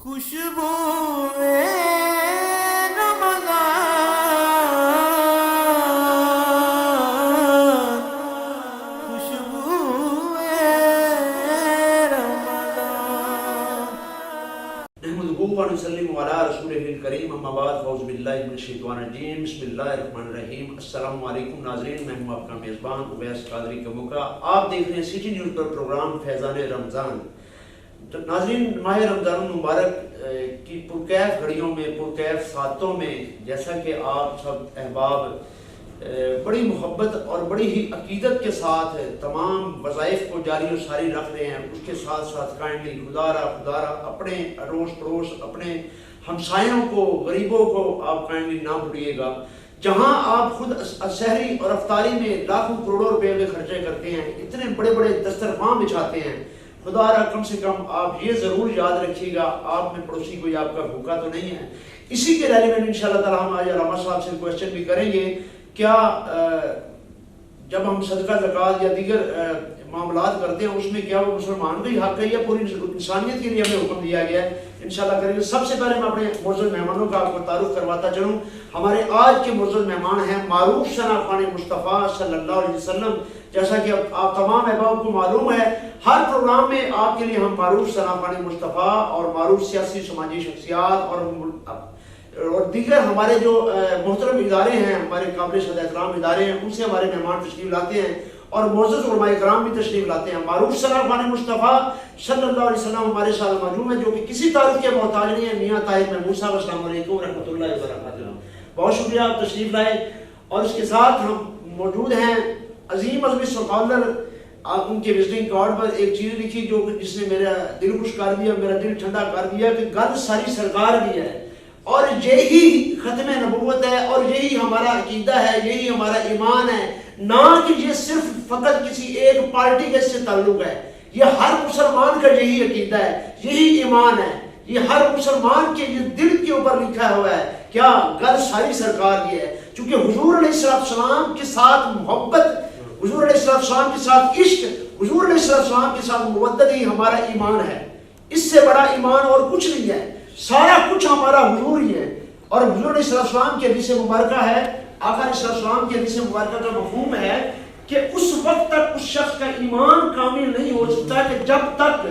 خوشبو رمضان خوشبو رمضان نحمده ونسلم علی رسولہ الکریم اما بعد فاعوذ باللہ من الشیطان الرجیم بسم اللہ الرحمن الرحیم السلام علیکم ناظرین، میں ہوں آپ کا میزبان اویس قادری کموکا۔ آپ دیکھ رہے ہیں سٹی نیوز پر پروگرام فیضان رمضان۔ ناظرین، ماہ رمضان المبارک کی پرکیف گھڑیوں میں، پرکیف ساعتوں میں، جیسا کہ آپ سب احباب بڑی محبت اور بڑی ہی عقیدت کے ساتھ تمام وظائف کو جاری و ساری رکھ رہے ہیں، اس کے ساتھ ساتھ کائنڈلی خدا را اپنے اڑوس پڑوس، اپنے ہمسایوں کو، غریبوں کو آپ کائنڈلی نہ بھولیے گا۔ جہاں آپ خود سحری اور افطاری میں لاکھوں کروڑوں روپے کے خرچے کرتے ہیں، اتنے بڑے بڑے دسترخوان بچھاتے ہیں، خدا را کم سے کم آپ یہ ضرور یاد رکھیے گا آپ میں پڑوسی کوئی آپ کا بھوکا تو نہیں ہے۔ اسی کے ریلیونٹ انشاءاللہ تعالی ہم آج علامہ صاحب سے کوشچن بھی کریں گے، کیا جب ہم صدقہ زکوٰۃ یا دیگر معاملات کرتے ہیں اس میں کیا وہ مسلمان کا ہی حق ہے یا پوری انسانیت کے لیے ہمیں حکم دیا گیا ہے؟ انشاءاللہ کریں گے۔ سب سے پہلے میں اپنے معزز مہمانوں کا آپ کو تعارف کرواتا چلوں۔ ہمارے آج کے معزز مہمان ہیں معروف شناخوان مصطفیٰ صلی اللہ علیہ وسلم۔ جیسا کہ آپ تمام احباب کو معلوم ہے، ہر پروگرام میں آپ کے لیے ہم معروف شناخوان مصطفیٰ اور معروف سیاسی سماجی شخصیات اور دیگر ہمارے جو محترم ادارے ہیں، ہمارے قابل صد احترام ادارے ہیں، ان سے ہمارے مہمان تشریف لاتے ہیں اور معزز علماء کرام بھی تشریف لاتے ہیں۔ معروف شناخوان مصطفیٰ صلی اللہ علیہ وسلم ہمارے ساتھ موجود ہیں، جو کہ کسی تعارف کے محتاج نہیں ہیں۔ میاں طاہر محمود صاحب، السلام علیکم ورحمۃ اللہ وبرکاتہ۔ بہت شکریہ آپ تشریف لائے۔ اور اس کے ساتھ ہم موجود ہیں عظیم اسکالر، ان کے وزٹنگ کارڈ پر ایک چیز لکھی جو جس نے میرا دل خوش کر دیا، میرا دل ٹھنڈا کر دیا کہ گل ساری سرکار کی ہے اور یہی ختم نبوت ہے اور یہی ہمارا عقیدہ ہے، یہی ہمارا ایمان ہے، نہ کہ یہ صرف فقط کسی ایک پارٹی کے سے تعلق ہے۔ یہ ہر مسلمان کا یہی عقیدہ ہے، یہی ایمان ہے، یہ ہر مسلمان کے یہ دل کے اوپر لکھا ہوا ہے۔ کیا گل ساری سرکار کی ہے، چونکہ حضور علیہ السلام کے ساتھ محبت، حضور علیہ السلام کے ساتھ عشق، حضور علیہ السلام کے ساتھ مودت ہی ہمارا ایمان ہے۔ اس سے بڑا ایمان اور کچھ نہیں ہے، سارا کچھ ہمارا حضور ہی ہے۔ اور حضور علیہ السلام کی حدیث مبارکہ ہے، آقا علیہ السلام کی حدیث مبارکہ کا مفہوم ہے کہ اس وقت تک اس شخص کا ایمان کامل نہیں ہو سکتا کہ جب تک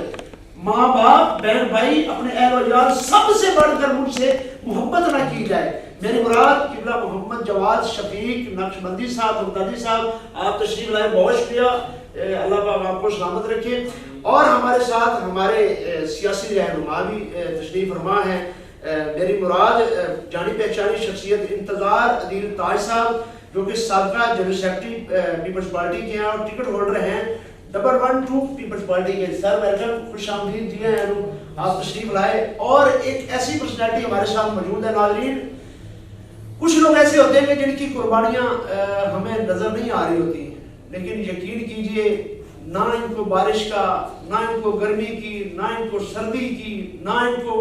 ماں باپ، بہن بھائی، اپنے اہل و عیال سب سے بڑھ کر مجھ سے محبت نہ کی جائے۔ میرے مراد قبلہ محمد جواد شفیق نقشبندی صاحب، بغدادی صاحب، آپ تشریف لائے، بہت شکریہ، اللہ پاک آپ کو سلامت رکھے۔ اور ہمارے ساتھ ہمارے سیاسی رہنما بھی تشریف فرما ہیں۔ میری مراد جانی پہچانی شخصیت انتظار عدیل تاج صاحب، جو کہ سابقہ جنرل سیکرٹری پیپلز پارٹی کے ہیں اور ٹکٹ ہولڈر ہیں نمبر 1-2 پیپلز پارٹی کے۔ سر ویلکم، خوش آمدید جی ہیں آپ تشریف لائے۔ اور ایک ایسی پرسنالٹی ہمارے ساتھ موجود ہے۔ ناظرین، کچھ لوگ ایسے ہوتے ہیں کہ جن کی قربانیاں ہمیں نظر نہیں آ رہی ہوتی، لیکن یقین کیجئے نہ ان کو بارش کا، نہ ان کو گرمی کی، نہ ان کو سردی کی، نہ ان کو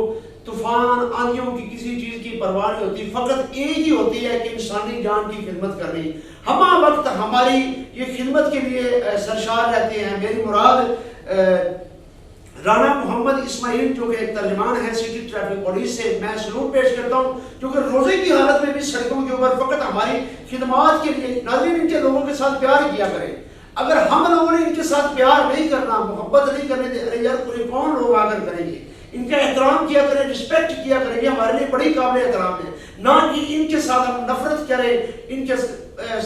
طوفان آندھیوں کی کسی چیز کی پرواہ نہیں ہوتی، فقط ایک ہی ہوتی ہے کہ انسانی جان کی خدمت کرنی۔ ہمہ وقت ہماری یہ خدمت کے لیے سرشار رہتے ہیں۔ میری مراد رانا محمد اسماعیل، جو کہ ایک ترجمان ہے سٹی ٹریفک پولیس سے، میں سلوٹ پیش کرتا ہوں، جو کہ روزے کی حالت میں بھی سڑکوں کے اوپر فقط ہماری خدمات کے لیے۔ ناظرین، ان کے لوگوں کے ساتھ پیار کیا کریں۔ اگر ہم لوگوں نے ان کے ساتھ پیار نہیں کرنا، محبت نہیں کرنے دے، ارے یار کوئی کون لوگ آ کر کریں گے؟ ان کا احترام کیا کریں، رسپیکٹ کیا کریں، یہ ہمارے لیے بڑی قابل احترام ہے، نہ کہ ان کے ساتھ ہم نفرت کریں، ان کے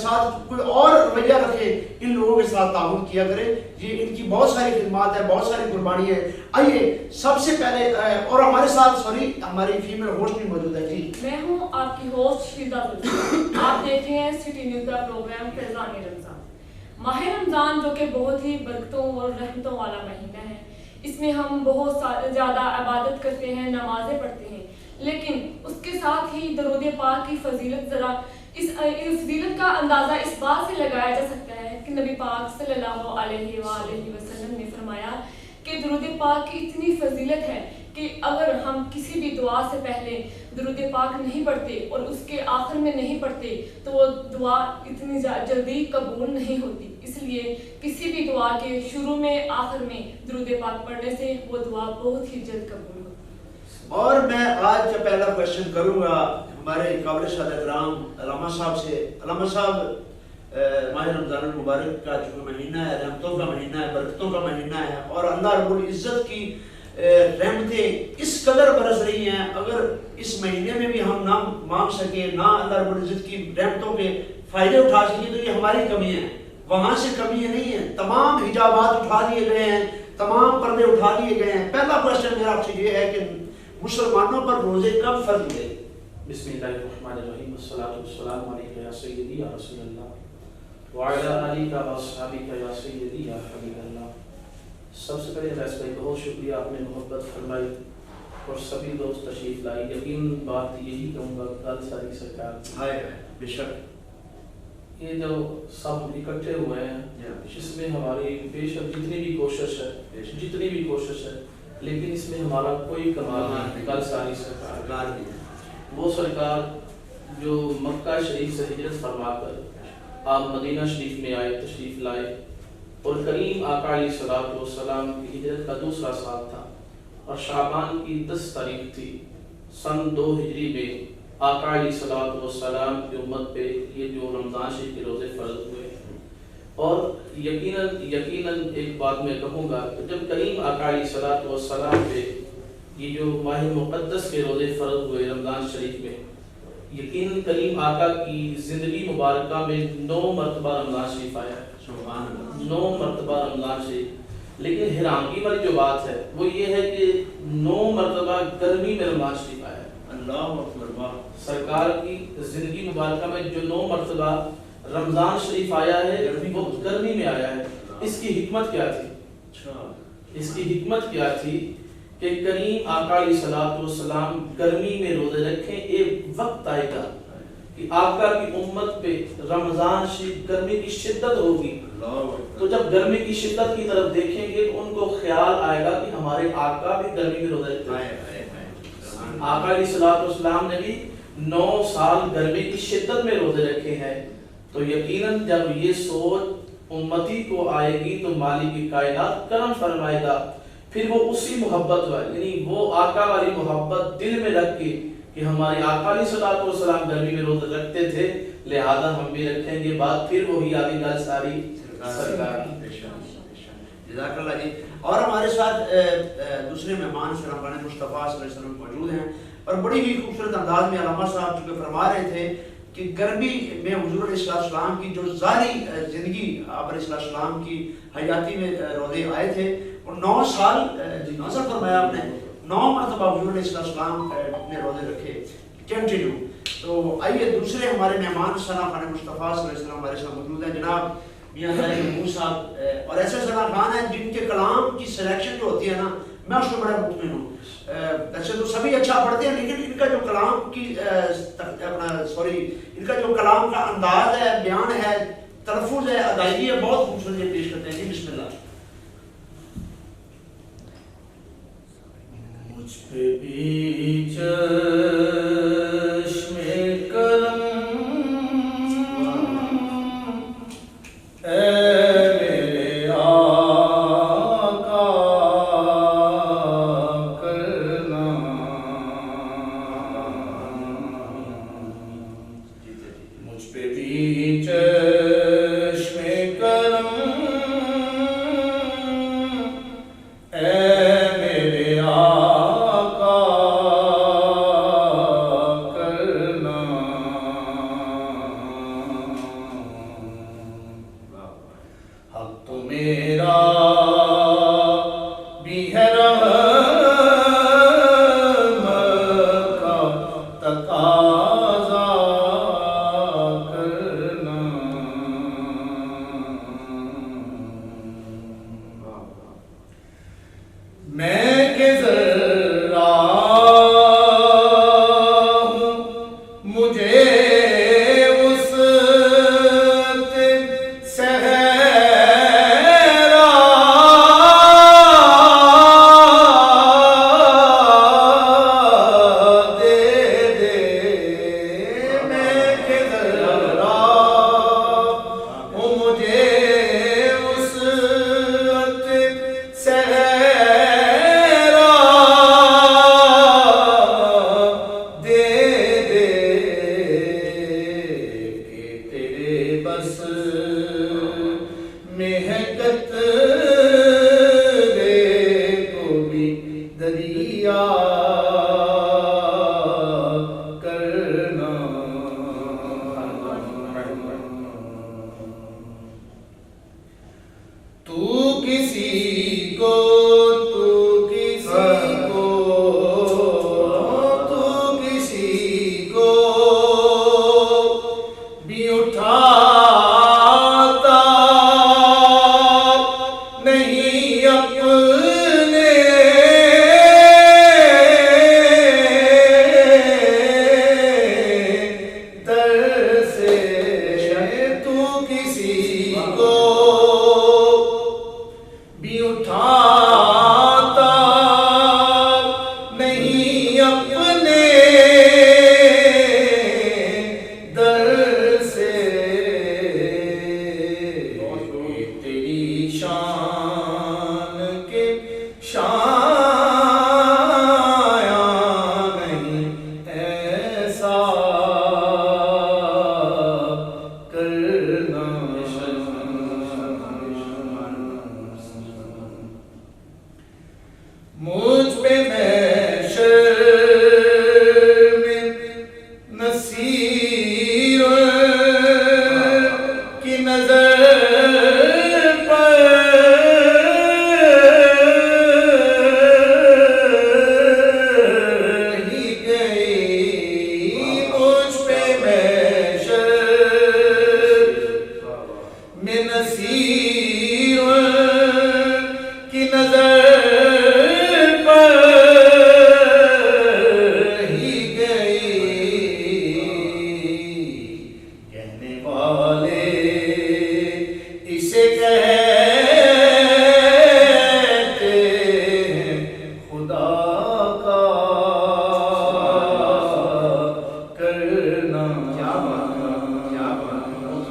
ساتھ کوئی اور رویہ رکھیں، ان لوگوں کے ساتھ تعاون کیا کریں۔ یہ ان کی بہت ساری خدمات ہے، بہت ساری قربانی ہے۔ آئیے سب سے پہلے، اور ہمارے ساتھ ہماری فیمیل ہوسٹ بھی موجود ہے۔ جی، میں ہوں آپ کی ہوسٹ شیدا بلدی۔ آپ دیکھ رہے ہیں سٹی نیوز کا پروگرام فیضان رمضان۔ ماہ رمضان جو کہ بہت ہی برکتوں اور رحمتوں والا مہینہ ہے، اس میں ہم بہت زیادہ عبادت کرتے ہیں، نمازیں پڑھتے ہیں، لیکن اس کے ساتھ ہی درود پاک کی فضیلت، ذرا اس فضیلت کا اندازہ اس بات سے لگایا جا سکتا ہے کہ نبی پاک صلی اللہ علیہ وآلہ وسلم نے فرمایا کہ درود پاک کی اتنی فضیلت ہے کہ اگر ہم کسی بھی دعا سے پہلے درود پاک نہیں پڑھتے اور اس کے آخر میں نہیں پڑھتے تو وہ دعا اتنی جلدی قبول نہیں ہوتی۔ اس لیے کسی بھی دعا کے شروع میں، آخر میں درود پاک پڑھنے سے وہ دعا بہت ہی جلد قبول ہوتی ہے۔ اور میں آج کا پہلا کوشچن کروں گا ہمارے قابل سعادت رام علامہ صاحب سے. علامہ صاحب، ماہ رمضان المبارک کا جو مہینہ ہے رحمتوں کا مہینہ ہے، برکتوں کا مہینہ ہے، اور اللہ رب العزت کی رحمتیں اس قدر برس رہی ہیں. اگر اس مہینے میں بھی ہم نہ مانگ سکیں، نہ اللہ رب العزت کی رحمتوں کے فائدے اٹھا سکیں، تو یہ ہماری کمی ہے، وہاں سے کمی نہیں ہے. تمام حجابات اٹھا دیے گئے ہیں، تمام پردے اٹھا دیے گئے ہیں. پہلا کوشچن میرا آپ سے یہ ہے کہ مسلمانوں پر روزے کب فرض ہوئے؟ بسم اللہ الرحمن الرحیم، والصلاة والسلام علیکہ یا سیدی یا رسول اللہ وعلی آلہ و اصحابہ یا سیدی یا حبیب اللہ. سب سے پہلے ویس بھائی بہت شکریہ، آپ نے محبت فرمائی اور سبھی دوست تشریف لائی. یقین بات یہی کہوں گا کل ساری سرکار بے شک یہ جو سب اکٹھے ہوئے ہیں اس میں ہماری بے شک جتنی بھی کوشش ہے لیکن اس میں ہمارا کوئی کمال نہیں. کل ساری سرکار وہ سرکار جو مکہ شریف سے ہجرت فرما کر آپ مدینہ شریف میں آئے، تشریف لائے، اور کریم آقا علیہ الصلوۃ والسلام کی ہجرت کا دوسرا سال تھا اور شعبان کی 10 تاریخ تھی سن 2 ہجری میں آقا علیہ الصلوۃ والسلام کی امت پہ یہ جو رمضان شریف کے روزے فرض ہوئے. اور یقیناً ایک بات میں کہوں گا کہ جب کریم آقا علیہ الصلوۃ والسلام پہ یہ جو ماہ مقدس کے روزے فرض ہوئے رمضان شریف میں، یقیناً کریم آقا کی زندگی مبارکہ میں 9 مرتبہ رمضان شریف آیا ہے. 9 مرتبہ رمضان شریف. لیکن حیرانگی والی جو بات ہے وہ یہ ہے کہ 9 مرتبہ گرمی میں رمضان شریف آیا ہے. اللہ اکبر. سرکار کی زندگی مبارکہ میں جو 9 مرتبہ رمضان شریف آیا ہے وہ گرمی میں آیا ہے. اس کی حکمت کیا تھی؟ اس کی حکمت کیا تھی کہ کریم آقا علیہ الصلوۃ والسلام گرمی میں روزے رکھیں. ایک وقت آئے گا کہ آقا کی امت پہ رمضان شریف گرمی کی شدت ہوگی، تو جب گرمی کی شدت کی طرف دیکھیں گے تو ان کو خیال آئے گا کہ ہمارے آقا بھی گرمی میں روزے رکھتے ہیں. آقا علیہ الصلوۃ والسلام نے بھی 9 سال گرمی کی شدت میں روزے رکھے ہیں. تو یقیناً جب یہ سوچ امتی کو آئے گی تو مالک کائنات کرم فرمائے گا. پھر وہ اسی محبت والی یعنی وہ آقا والی محبت دل میں رکھ کے کہ ہمارے آقا علیہ الصلوۃ والسلام گرمی میں روزے رکھتے تھے لہذا ہم بھی رکھیں گے. بات پھر وہی آگے گل ساری سرکار. جزاک اللہ جی. اور ہمارے ساتھ دوسرے مہمان سلام مصطفیٰ صلی اللہ علیہ وسلم موجود ہیں اور بڑی ہی خوبصورت انداز میں علامہ صاحب چونکہ فرما رہے تھے کہ گرمی میں حضور علیہ السلام کی جو ظاہری زندگی آپ علیہ السلام کی حیاتی میں روزے آئے تھے اور 9 سال فرمایا آپ نے 9 مرتبہ حضور علیہ السلام نے روزے رکھے کنٹینیو. تو آئیے دوسرے ہمارے مہمان ثنا خان مصطفیٰ صلی اللہ علیہ وسلم ہمارے ساتھ موجود ہیں جناب میاں طارق محمود صاحب. اور ایسے ثنا خان ہیں جن کے کلام کی سلیکشن جو ہوتی ہے نا میں اس میں بڑا مطمئن ہوں. ایسے تو سبھی اچھا پڑھتے ہیں لیکن ان کا جو کلام کی ان کا جو کلام کا انداز ہے، بیان ہے، تلفظ ہے، ادائیگی ہے، بہت خوبصورت پیش کرتے ہیں. جی بسم اللہ. مجھ پہ بھی چشم کرم اے میرے آقا دریا کرنا تو کسی کو بھی اٹھاتا نہیں اپنے در سے تو کسی کو بھی اٹھاتا نہیں اپنے در سے تیری شان کے شایا نہیں ایسا کرنا مجھ پہ محشر میں نصیر کی نظر پر ہی گئی مجھ پہ محشر میں نصیر کی نظر اسے کہتے ہیں خدا کا کرنا کیا بات مجھ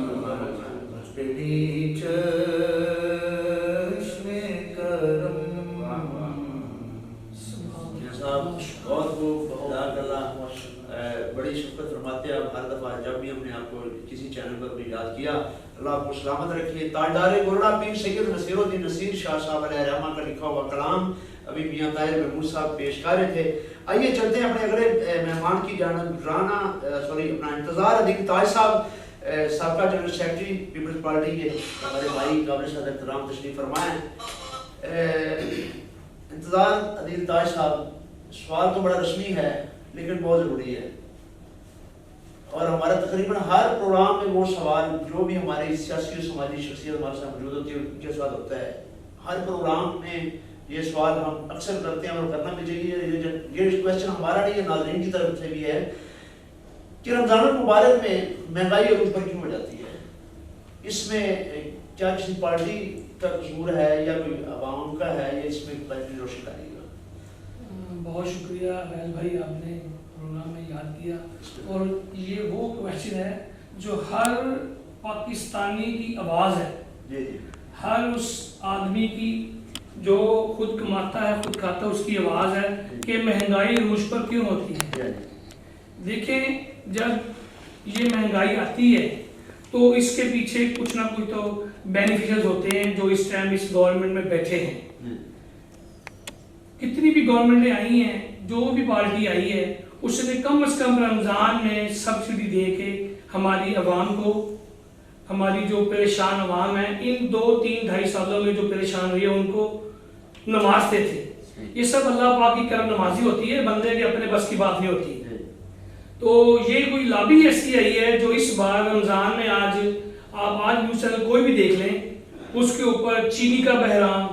پہ بھی چشم کرم صاحب بہت خوب جزاک اللہ بڑی شفقت فرماتے ہیں آپ ہر دفعہ جب بھی ہم نے آپ کو کسی چینل پر بھی یاد کیا اللہ آپ کو سلامت رکھے تاجدار گورڑا پیر سید نصیر الدین نصیر شاہ صاحب علیہ رحمہ کا لکھا ہوا کلام ابھی میاں طاہر محمود صاحب پیش کر رہے تھے آئیے چلتے ہیں اپنے اگلے مہمان کی جانب رانا اپنا انتظار عدیل تاج صاحب سابقہ جنرل سیکرٹری پیپلز پارٹی کے ہمارے بھائی قابل صدر احترام تشریف فرمائیں انتظار عدیل تاج صاحب سوال تو بڑا رسمی ہے لیکن بہت ضروری ہے اور ہمارا تقریباً ہر پروگرام میں وہ سوال جو بھی ہماری سیاسی اور سماجی شخصیت ہمارے ساتھ موجود ہوتی ہے ان کے ساتھ ہوتا ہے ہر پروگرام میں یہ سوال ہم اکثر کرتے ہیں اور کرنا بھی چاہیے یہ کویسچن ہمارا نہیں ہے ناظرین کی طرف سے بھی ہے کہ رمضان المبارک میں مہنگائی عروج پر کیوں ہو جاتی ہے اس میں کیا کسی پارٹی کا قصور ہے یا کوئی عوام کا ہے یا اس میں روشنی ڈالیے گا بہت شکریہ ویل بھائی آپ نے پروگرام میں یاد کیا اور یہ وہ کویسچن ہے جو ہر پاکستانی کی آواز ہے ہر اس آدمی کی جو خود کماتا ہے خود کھاتا ہے اس کی آواز ہے کہ مہنگائی عروج پر کیوں ہوتی ہے دیکھیں جب یہ مہنگائی آتی ہے تو اس کے پیچھے کچھ نہ کچھ تو بینیفیشرز ہوتے ہیں جو اس ٹائم اس گورنمنٹ میں بیٹھے ہیں کتنی بھی گورنمنٹیں آئی ہیں جو بھی پارٹی آئی ہے اس نے کم از کم رمضان میں سبسڈی دے کے ہماری عوام کو ہماری جو پریشان عوام ہے ان 2-3-2.5 سالوں میں جو پریشان ہوئی ہے ان کو نوازتے تھے یہ سب اللہ پاک کی کرم نوازی ہوتی ہے بندے کے اپنے بس کی بات نہیں ہوتی تو یہ کوئی لابی ایسی آئی ہے جو اس بار رمضان میں آپ آج نیوز چینل کوئی بھی دیکھ لیں اس کے اوپر چینی کا بحران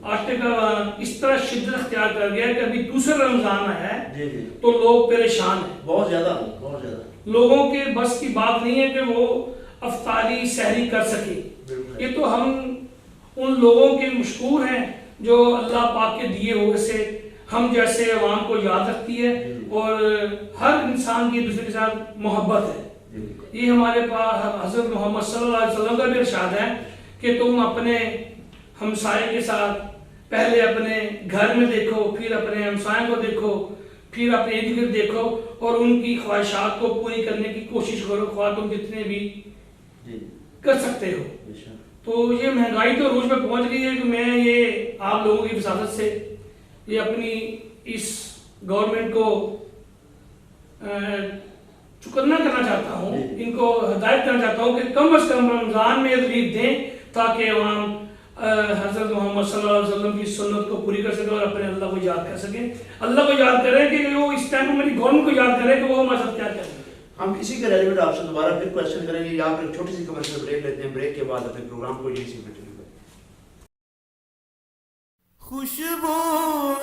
آٹے کا بحران اس طرح شدت اختیار کر گیا کہ ابھی دوسرا رمضان آیا ہے تو لوگ پریشان ہیں بہت زیادہ لوگوں کے بس کی بات نہیں ہے کہ وہ افطاری سحری کر سکے یہ تو ہم ان لوگوں کے مشکور ہیں جو اللہ پاک کے دیے ہوئے سے ہم جیسے عوام کو یاد رکھتی ہے اور ہر انسان کی دوسرے کے ساتھ محبت ہے یہ ہمارے پاس حضرت محمد صلی اللہ علیہ وسلم کا بھی ارشاد ہے کہ تم اپنے ہمسائے کے ساتھ پہلے اپنے گھر میں دیکھو پھر اپنے ہمسائے کو دیکھو پھر اپنے ارد گرد دیکھو اور ان کی خواہشات کو پوری کرنے کی کوشش کرو خواہ تم جتنے بھی کر سکتے ہو تو یہ مہنگائی تو عروج میں پہنچ گئی ہے کہ میں یہ آپ لوگوں کی وساطت سے یہ اپنی اس گورنمنٹ کو چکنا کرنا چاہتا ہوں، ان کو ہدایت کرنا چاہتا ہوں کہ کم از کم رمضان میں ریلیف دیں تاکہ عوام حضرت محمد صلی اللہ علیہ وسلم کی سنت کو پوری کر سکیں اور اپنے اللہ کو یاد کر سکیں. اللہ کو یاد کریں کہ وہ اس ٹائم میں میری گورنمنٹ کو یاد کریں کہ وہ ہمارے ساتھ کیا کریں. ہم اسی کے ریلیویٹ آپ سے دوبارہ پھر کوشچن کریں گے. یہاں پر ایک چھوٹی سی کمرشل بریک لیتے ہیں. بریک کے بعد اپنے پروگرام کو یہی سی کنٹینیو کریں. خوشبو